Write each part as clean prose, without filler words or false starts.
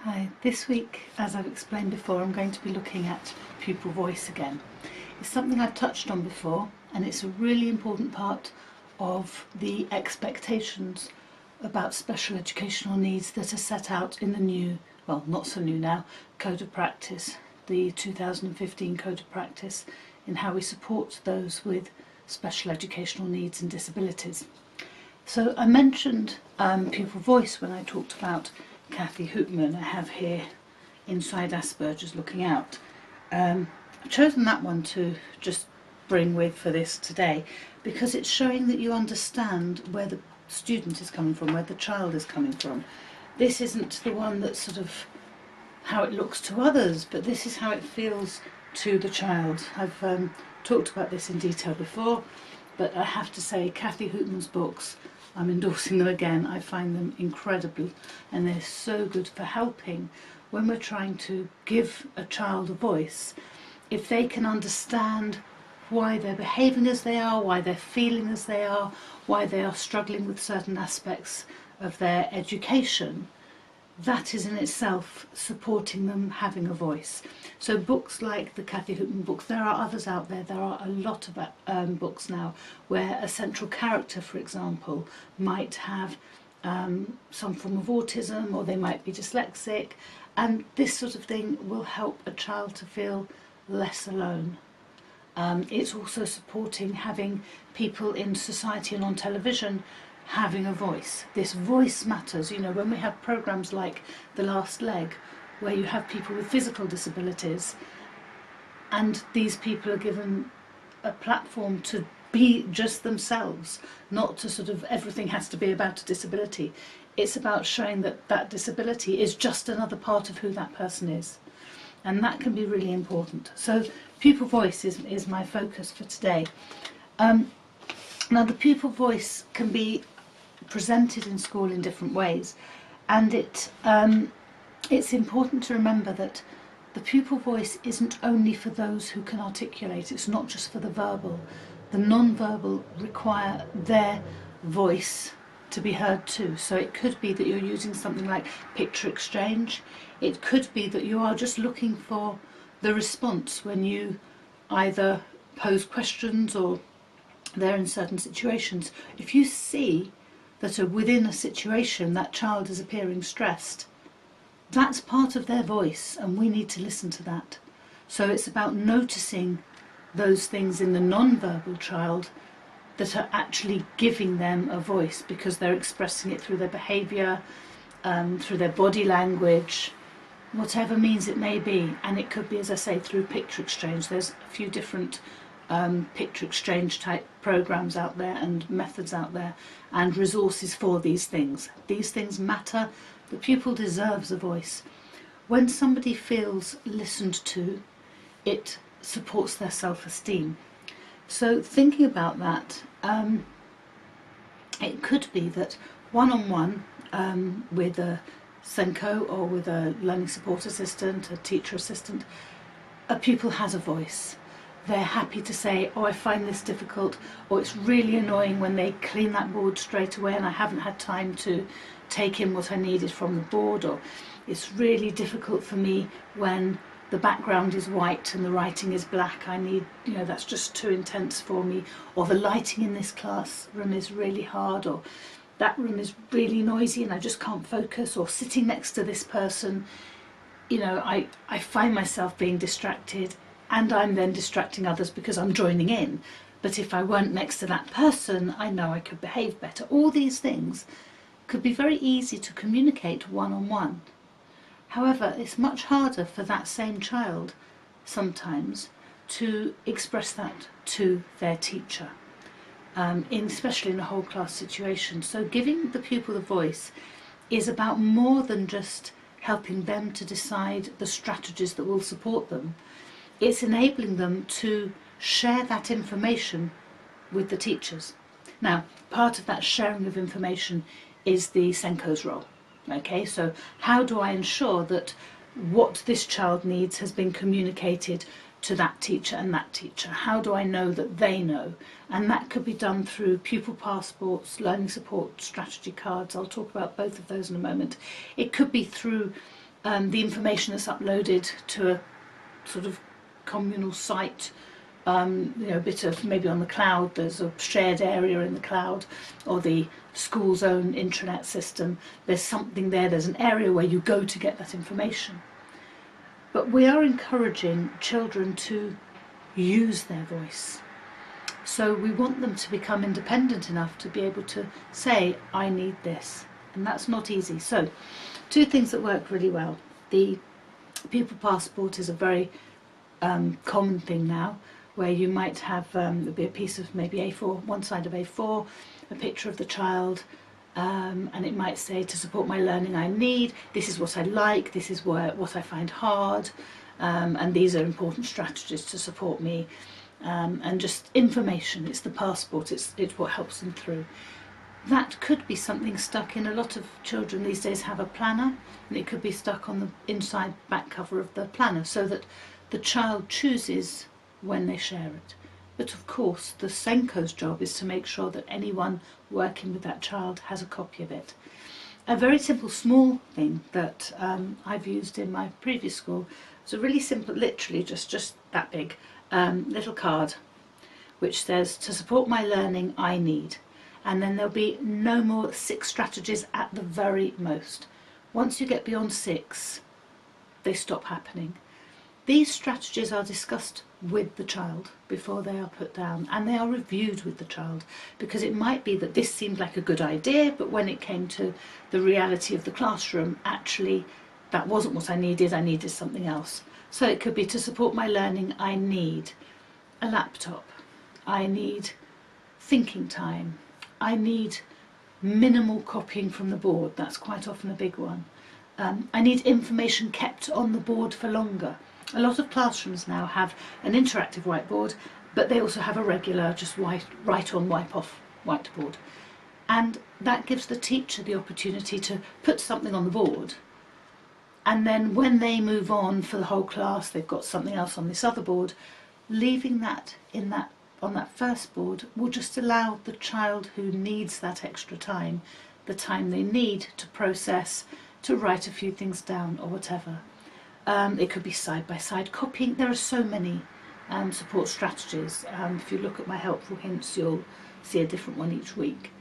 Hi, this week, as I've explained before, I'm going to be looking at pupil voice again. It's something I've touched on before, and it's a really important part of the expectations about special educational needs that are set out in the new, well, not so new now, Code of Practice, the 2015 Code of Practice, in how we support those with special educational needs and disabilities. So I mentioned pupil voice when I talked about Kathy Hoopman. I have here Inside Asperger's Looking Out. I've chosen that one to just bring with for this today because it's showing that you understand where the student is coming from, where the child is coming from. This isn't the one that's sort of how it looks to others, but this is how it feels to the child. I've talked about this in detail before, but I have to say Kathy Hoopman's books, I'm endorsing them again. I find them incredible, and they're so good for helping when we're trying to give a child a voice. If they can understand why they're behaving as they are, why they're feeling as they are, why they are struggling with certain aspects of their education, that is in itself supporting them having a voice. So books like the Kathy Hoopman books, there are others out there, there are a lot of books now where a central character, for example, might have some form of autism, or they might be dyslexic, and this sort of thing will help a child to feel less alone. It's also supporting having people in society and on television having a voice. This voice matters. You know, when we have programs like The Last Leg, where you have people with physical disabilities, and these people are given a platform to be just themselves, not to sort of everything has to be about a disability. It's about showing that that disability is just another part of who that person is, and that can be really important. So pupil voice is my focus for today. Now the pupil voice can be presented in school in different ways, and it's important to remember that the pupil voice isn't only for those who can articulate. It's not just for the verbal. The non-verbal require their voice to be heard too. So it could be that you're using something like picture exchange. It could be that you are just looking for the response when you either pose questions or they're in certain situations. If you see that within a situation that child is appearing stressed, that's part of their voice, and we need to listen to that. So it's about noticing those things in the non-verbal child that are actually giving them a voice, because they're expressing it through their behaviour, through their body language, whatever means it may be. And it could be, as I say, through picture exchange. There's a few different picture exchange type programs out there and methods out there and resources for these things. These things matter. The pupil deserves a voice. When somebody feels listened to, it supports their self-esteem. So thinking about that, it could be that one-on-one with a Senko or with a learning support assistant, a teacher assistant, a pupil has a voice. They're happy to say, oh, I find this difficult, or it's really annoying when they clean that board straight away and I haven't had time to take in what I needed from the board, or it's really difficult for me when the background is white and the writing is black. I need, that's just too intense for me, or the lighting in this classroom is really hard, or that room is really noisy and I just can't focus, or sitting next to this person, I find myself being distracted, and I'm then distracting others because I'm joining in. But if I weren't next to that person, I know I could behave better. All these things could be very easy to communicate one-on-one. However, it's much harder for that same child sometimes to express that to their teacher, especially in a whole class situation. So giving the pupil a voice is about more than just helping them to decide the strategies that will support them. It's enabling them to share that information with the teachers. Now, part of that sharing of information is the Senko's role. Okay, so how do I ensure that what this child needs has been communicated to that teacher and that teacher? How do I know that they know? And that could be done through pupil passports, learning support strategy cards. I'll talk about both of those in a moment. It could be through the information that's uploaded to a sort of communal site, a bit of maybe on the cloud, there's a shared area in the cloud, or the school's own intranet system. There's something there, there's an area where you go to get that information. But we are encouraging children to use their voice. So we want them to become independent enough to be able to say, I need this. And that's not easy. So 2 things that work really well. The pupil passport is a very common thing now, where you might have there'll be a piece of maybe A4, one side of A4, a picture of the child, and it might say, to support my learning I need, this is what I like, this is what I find hard, and these are important strategies to support me, and just information. It's the passport, it's what helps them through. That could be something stuck in. A lot of children these days have a planner, and it could be stuck on the inside back cover of the planner, so that the child chooses when they share it. But of course the Senko's job is to make sure that anyone working with that child has a copy of it. A very simple small thing that I've used in my previous school is a really simple, literally just that big, little card which says, to support my learning I need, and then there'll be no more 6 strategies at the very most. Once you get beyond 6, they stop happening. These strategies are discussed with the child before they are put down, and they are reviewed with the child, because it might be that this seemed like a good idea, but when it came to the reality of the classroom, actually that wasn't what I needed something else. So it could be, to support my learning I need a laptop, I need thinking time, I need minimal copying from the board, that's quite often a big one. I need information kept on the board for longer. A lot of classrooms now have an interactive whiteboard, but they also have a regular, just write on, wipe off whiteboard. And that gives the teacher the opportunity to put something on the board, and then when they move on for the whole class, they've got something else on this other board. Leaving that on that first board will just allow the child who needs that extra time, the time they need to process, to write a few things down or whatever. It could be side-by-side copying. There are so many support strategies. If you look at my helpful hints, you'll see a different one each week.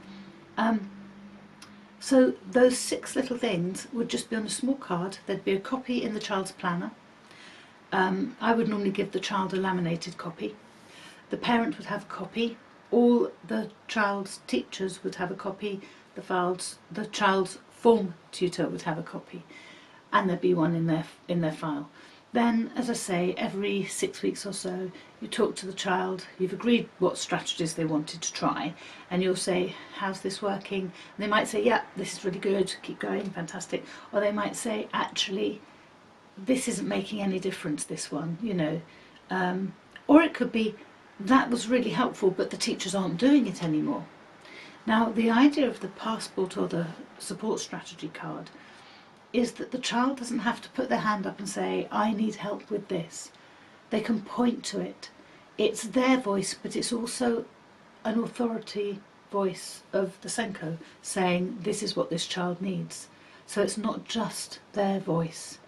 So those 6 little things would just be on a small card. There'd be a copy in the child's planner. I would normally give the child a laminated copy. The parent would have a copy. All the child's teachers would have a copy. The child's form tutor would have a copy, and there'd be one in their file. Then, as I say, every 6 weeks or so, you talk to the child, you've agreed what strategies they wanted to try, and you'll say, how's this working? And they might say, yeah, this is really good, keep going, fantastic. Or they might say, actually, this isn't making any difference, this one, Or it could be, that was really helpful, but the teachers aren't doing it anymore. Now, the idea of the passport or the support strategy card is that the child doesn't have to put their hand up and say, I need help with this. They can point to it. It's their voice, but it's also an authority voice of the Senko saying, this is what this child needs. So it's not just their voice.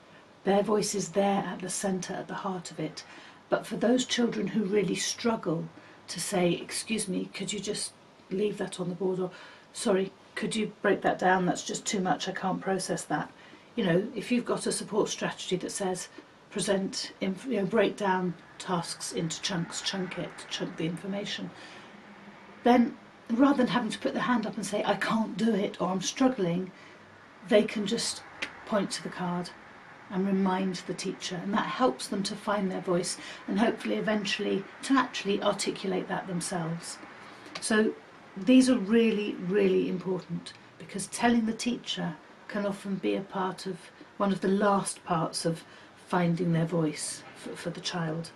Their voice is there at the centre, at the heart of it. But for those children who really struggle to say, excuse me, could you just leave that on the board, or sorry, could you break that down, that's just too much, I can't process that. If you've got a support strategy that says break down tasks into chunks, chunk the information, then rather than having to put their hand up and say, I can't do it, or I'm struggling, they can just point to the card and remind the teacher, and that helps them to find their voice, and hopefully eventually to actually articulate that themselves. So these are really, really important, because telling the teacher can often be a part of one of the last parts of finding their voice for the child.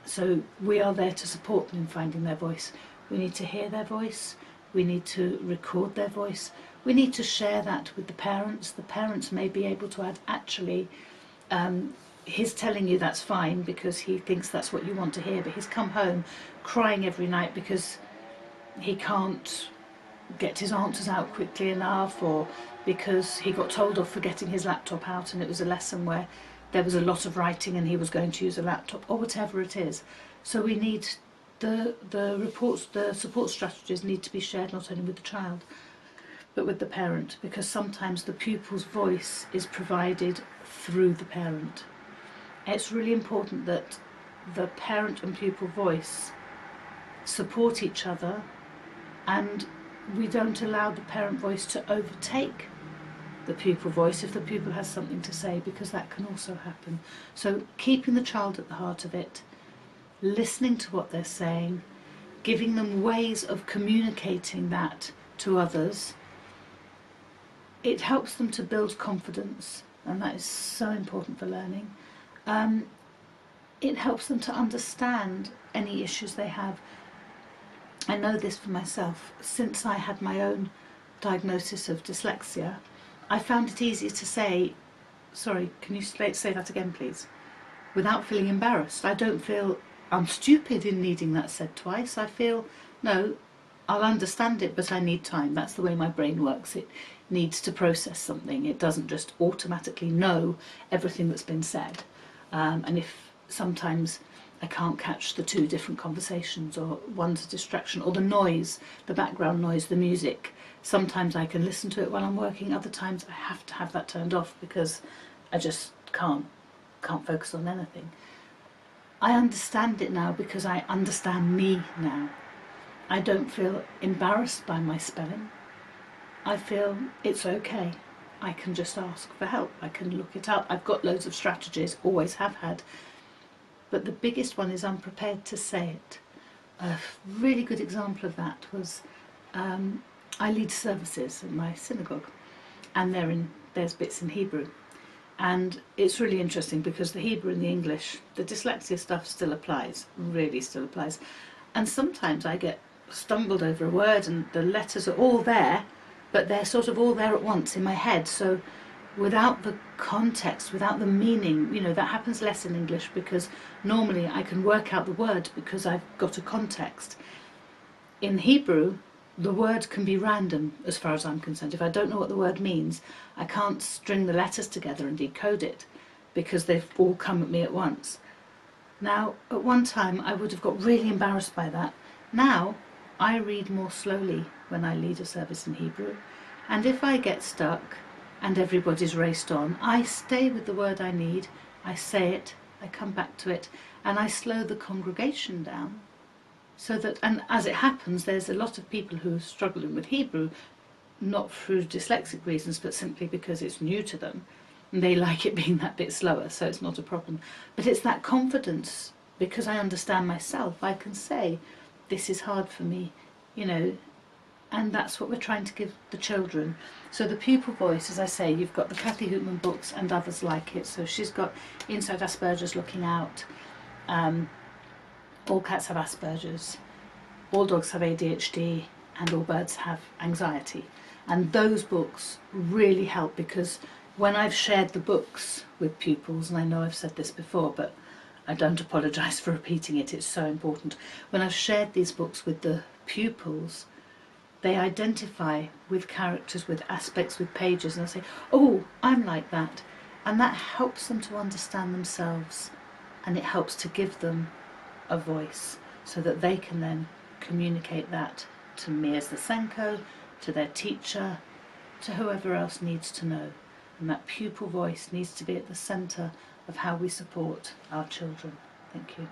So we are there to support them in finding their voice. We need to hear their voice, we need to record their voice, we need to share that with the parents. The parents may be able to add, actually, he's telling you that's fine because he thinks that's what you want to hear, but he's come home crying every night because he can't get his answers out quickly enough, or because he got told off for getting his laptop out, and it was a lesson where there was a lot of writing and he was going to use a laptop, or whatever it is. So we need the reports, the support strategies need to be shared not only with the child but with the parent, because sometimes the pupil's voice is provided through the parent. It's really important that the parent and pupil voice support each other, and we don't allow the parent voice to overtake the pupil voice if the pupil has something to say, because that can also happen. So keeping the child at the heart of it, listening to what they're saying, giving them ways of communicating that to others, it helps them to build confidence, and that is so important for learning. It helps them to understand any issues they have. I know this for myself. Since I had my own diagnosis of dyslexia, I found it easier to say, sorry, can you say that again please? Without feeling embarrassed. I don't feel I'm stupid in needing that said twice. I feel, no, I'll understand it, but I need time. That's the way my brain works. It needs to process something. It doesn't just automatically know everything that's been said. And if sometimes I can't catch the two different conversations, or one's a distraction, or the noise, the background noise, the music, sometimes I can listen to it while I'm working, other times I have to have that turned off because I just can't focus on anything. I understand it now because I understand me now. I don't feel embarrassed by my spelling. I feel it's okay. I can just ask for help. I can look it up. I've got loads of strategies, always have had. But the biggest one is I'm prepared to say it. A really good example of that was I lead services in my synagogue, and there's bits in Hebrew. And it's really interesting because the Hebrew and the English, the dyslexia stuff still applies, really still applies. And sometimes I get stumbled over a word and the letters are all there, but they're sort of all there at once in my head. So without the context, without the meaning, that happens less in English because normally I can work out the word because I've got a context. In Hebrew, the word can be random as far as I'm concerned. If I don't know what the word means, I can't string the letters together and decode it because they've all come at me at once. Now, at one time I would have got really embarrassed by that. Now, I read more slowly when I lead a service in Hebrew, and if I get stuck and everybody's raced on, I stay with the word I need, I say it, I come back to it, and I slow the congregation down. So that, and as it happens, there's a lot of people who are struggling with Hebrew, not through dyslexic reasons, but simply because it's new to them, and they like it being that bit slower, so it's not a problem. But it's that confidence, because I understand myself, I can say, this is hard for me, and that's what we're trying to give the children. So the pupil voice, as I say, you've got the Kathy Hoopman books and others like it. So she's got Inside Asperger's Looking Out, All Cats Have Asperger's, All Dogs Have ADHD, and All Birds Have Anxiety. And those books really help, because when I've shared the books with pupils, and I know I've said this before, but I don't apologise for repeating it, it's so important. When I've shared these books with the pupils, they identify with characters, with aspects, with pages, and they say, oh, I'm like that. And that helps them to understand themselves, and it helps to give them a voice so that they can then communicate that to me as the Senko, to their teacher, to whoever else needs to know. And that pupil voice needs to be at the centre of how we support our children. Thank you.